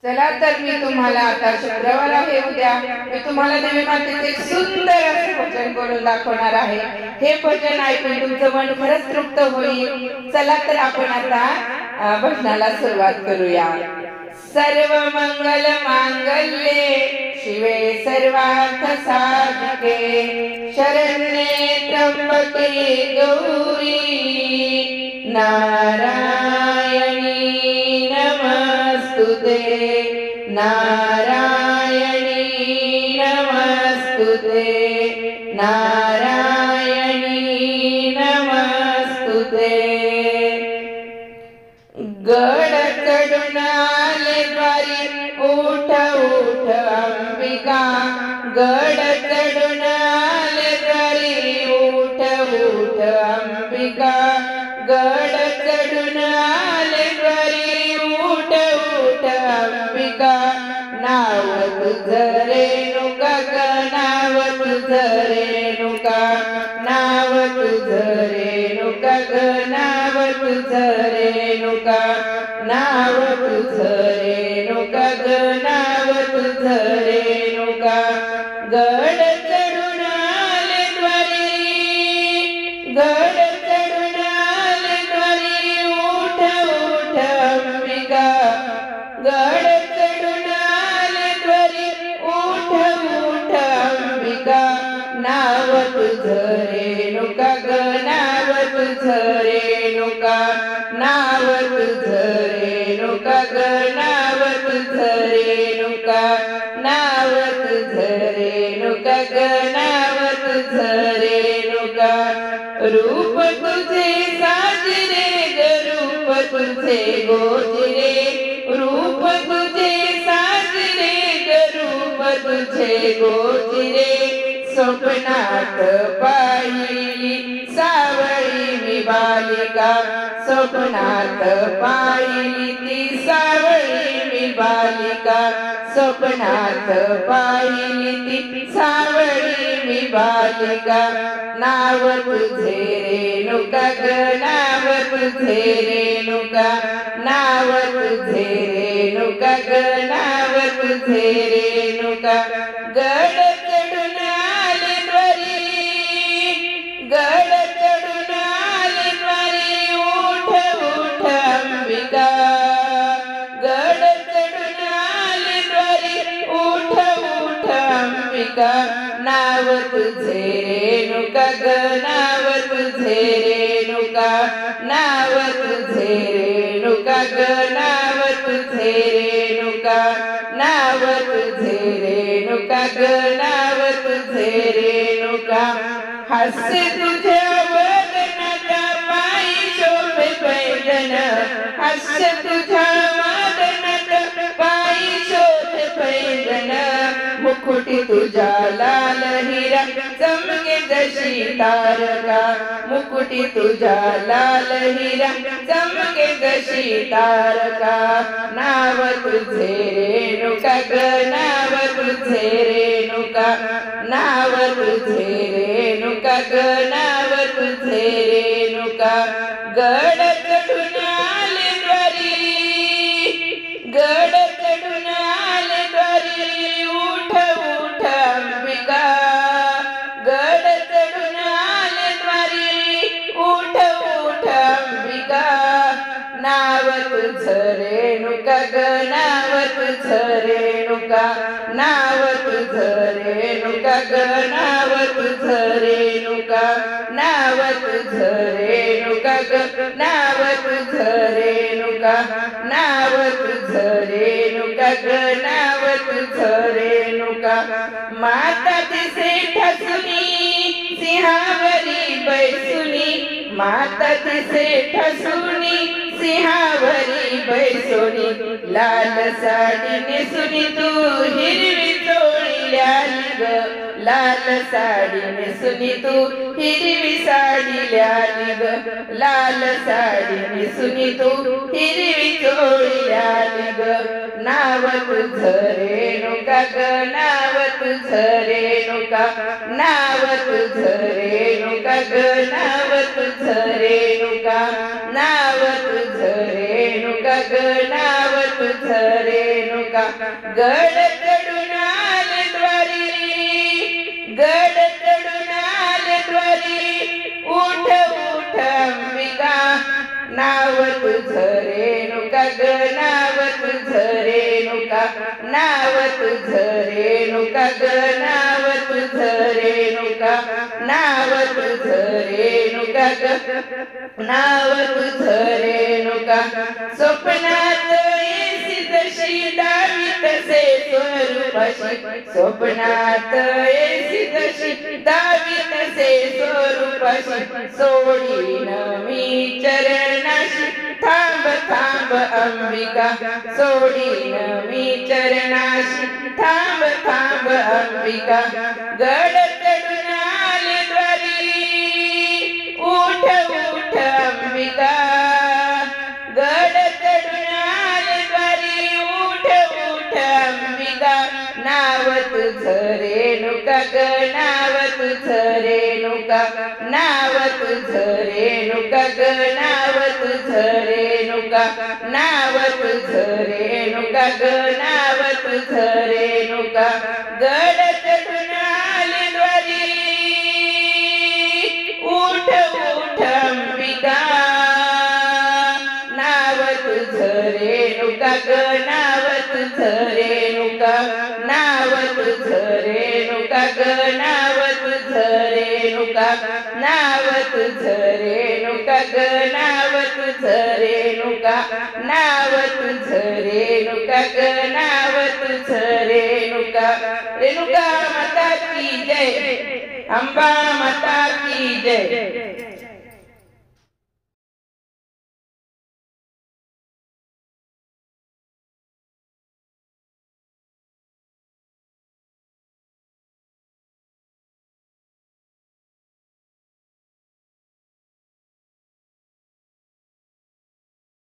चला तर मी तुम्हाला आता शुक्रवार आहे उद्या मी तुम्हाला देवी मातेचे एक सुंदर असे भजन करून दाखवणार आहे। हे भजन ऐकून तुमचं मन खरंच तृप्त होईल। चला तर आपण आता भजनाला सुरुवात करूया। सर्व मंगल मांगल्ये शिवे सर्वार्थ साधिके शरण्ये त्र्यंबके गौरी नारायणी नमस्तुते नारायणी नमस्तुते नारायणी नमस्तुते। गड चढून आले द्वारी उठ उठ अंबिका गड चढून आले द्वारी उठ उठ अंबिका गड चढून आले द्वारी उठ उठ अंबिका नाव तुझं रेणुका ग नाव तुझं रेणुका नाव तुझं रेणुका ग नाव तुझं रेणुका नाव तुझं रेणुका ग नाव तुझं रेणुका। गड चढून आले द्वारी गड चढून आले द्वारी उठ उठ अंबिका गड चढून आले द्वारी उठ उठ अंबिका नाव तुझं रेणुका ग नाव तुझं रेणुका नाव तुझं रेणुका ग नाव तुझं रेणुका नाव तुझं रेणुका ग नाव तुझं रेणुका। रूप तुझे साजरे ग रूप तुझे गोजरे रूप तुझे साजरे ग रूप तुझे गोजरे स्वप्नात पाहिली सावळी मी बालिका स्वप्नात पाहिली ती सावळी मी बालिका स्वप्नात पाहिली ती सावळी मी बालिका नाव तुझे रेणुका ग नाव तुझे रेणुका नाव तुझे रेणुका ग नाव तुझे रेणुका। गड चढून आले द्वारी गड चढून आले द्वारी उठ उठ अंबिका गड चढून आले द्वारी उठ उठ अंबिका नाव तुझे रेणुका ग नाव तुझे रेणुका नाव तुझे रेणुका ग नाव तुझे रेणुका नाव तुझे रेणुका ग नाव तुझे रेणुका। हास्य तुझ्या वदनाच्या पायी शोभे पैंजन हास्य तुझ्या वदनाच्या पायी शोभे पैंजन मुकुटी तुझ्या लाल हिरा चमके जशी तारका मुकुटी तुझ्या लाल हिरा चमके जशी तारका नाव तुझे रेणुका ग नाव तुझे रेणुका नाव तुझे रेणुका ग नाव तुझे रेणुका। गड चढून आले द्वारी गड चढून आले द्वारी उठ उठ अंबिका गड चढून आले द्वारी उठ उठ अंबिका नाव तुझं रेणुका ग नाव तुझं रेणुका नाव तुझं रेणुका ग नाव तुझं रेणुका नाव तुझं रेणुका ग नाव तुझं रेणुका नाव तुझं रेणुका ग नाव तुझं रेणुका। माता दिसे ठसुनी सिंहावरी बैसुनी माता दिसे ठसुनी सिंहावरी बैसुनी लाल साडी नेसुनी तू हिरवी चोळी ल्याली ग लाल साडी नेसुनी तू हिरवी साडी ल्याली ग लाल साडी नेसुनी तू हिरवी चोळी ल्याली ग नाव तुझं रेणुका ग नाव तुझं रेणुका नाव तुझं रेणुका ग नाव तुझं रेणुका नाव तुझं रेणुका ग नाव तुझं रेणुका रेणुका गड चढून आले द्वारी गड चढून आले द्वारी उठ उठ अंबिका नाव तुझं रेणुका ग नाव तुझं रेणुका नाव तुझं रेणुका ग नाव तुझं रेणुका नाव तुझं रेणुका ग नाव तुझं रेणुका स्वप्नात येसी जशी दावी तसे स्वरूपाशी स्वप्नात येसी जशी दावी तसे स्वरूपाशी सोडीन मी चरणाशी थांब थांब अंबिका सोडीन मी चरणाशी थांब थांब अंबिका गड चढून आले द्वारी उठ उठ अंबिका गड चढून आले द्वारी उठ उठ अंबिका नाव तुझं रेणुका ग नाव तुझं रेणुका नाव तुझं रेणुका ग नाव तुझं रेणुका नाव तुझं रेणुका ग नाव तुझं रेणुका गड चढून आले द्वारी उठ उठ अंबिका नाव तुझं रेणुका ग नाव तुझं रेणुका नाव तुझं रेणुका ग नाव तुझं रेणुका नाव तुझं रेणुका ग नाव तुझं रेणुका नाव तुझं रेणुका ग नाव तुझं रेणुका रेणुका माता की जय अंबा माता की जय